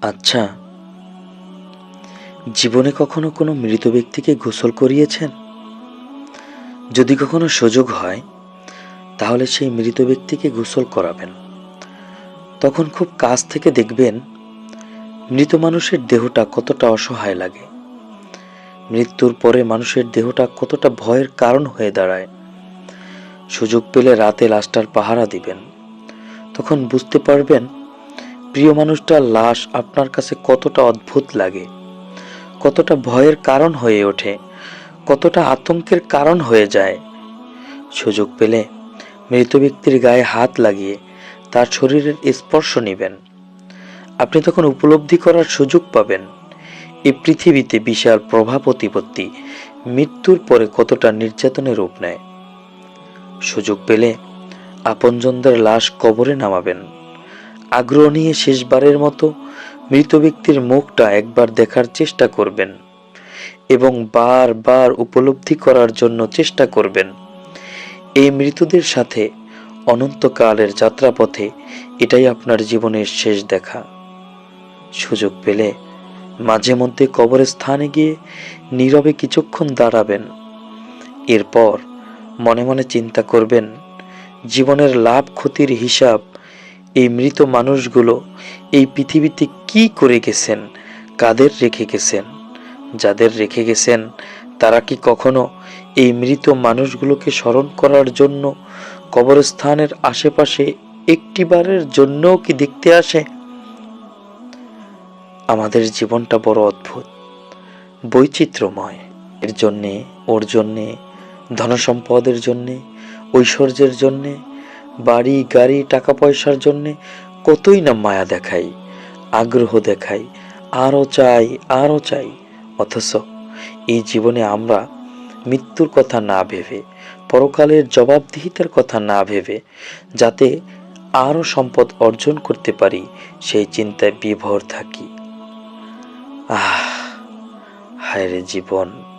আচ্ছা, জীবনে কখনো কোনো মৃত ব্যক্তিকে গোসল করিয়েছেন? যদি কখনো সুযোগ হয়, তাহলে সেই মৃত ব্যক্তিকে গোসল করাবেন। তখন খুব কাছ থেকে দেখবেন মৃত মানুষের দেহটা কতটা অসহায় লাগে। মৃত্যুর পরে মানুষের দেহটা কতটা ভয়ের কারণ হয়ে দাঁড়ায়। সুযোগ পেলে রাতে লাশটার পাহারা দিবেন। তখন বুঝতে পারবেন প্রিয় মানুষটার লাশ আপনার কাছে কতটা অদ্ভুত লাগে, কতটা ভয়ের কারণ হয়ে ওঠে, কতটা আতঙ্কের কারণ হয়ে যায়। সুযোগ পেলে মৃত ব্যক্তির গায়ে হাত লাগিয়ে তার শরীরের স্পর্শ নেবেন। আপনি তখন উপলব্ধি করার সুযোগ পাবেন এই পৃথিবীতে বিশাল প্রভাব প্রতিপত্তি মৃত্যুর পরে কতটা নির্যাতনের রূপ নেয়। সুযোগ পেলে আপনজনদের লাশ কবরে নামাবেন। আগ্রহ নিয়ে শেষবারের মতো মৃত ব্যক্তির মুখটা একবার দেখার চেষ্টা করবেন এবং বারবার উপলব্ধি করার জন্য চেষ্টা করবেন এই মৃতদের সাথে অনন্তকালের যাত্রাপথে এটাই আপনার জীবনের শেষ দেখা। সুযোগ পেলে মাঝে মধ্যে কবরস্থানে গিয়ে নীরবে কিছুক্ষণ দাঁড়াবেন। এরপর মনে মনে চিন্তা করবেন জীবনের লাভ ক্ষতির হিসাব এই মৃত মানুষগুলো এই পৃথিবীতে কি করে গেছেন, কাদের রেখে গেছেন। যাদের রেখে গেছেন তারা কি কখনো এই মৃত মানুষগুলোকে স্মরণ করার জন্য কবরস্থানের আশেপাশে একটিবারের জন্যও কি দেখতে আসে? আমাদের জীবনটা বড় অদ্ভুত, বৈচিত্র্যময়। এর জন্যে, ওর জন্যে, ধনসম্পদের জন্যে, ঐশ্বর্যের জন্যে, বাড়ি গাড়ি টাকা পয়সার জন্যে কতই না মায়া দেখাই, আগ্রহ দেখাই, আরও চাই আরও চাই। অথচ এই জীবনে আমরা মৃত্যুর কথা না ভেবে, পরকালের জবাবদিহিতার কথা না ভেবে, যাতে আরও সম্পদ অর্জন করতে পারি সেই চিন্তায় বিভোর থাকি। আহ, হায় রে জীবন!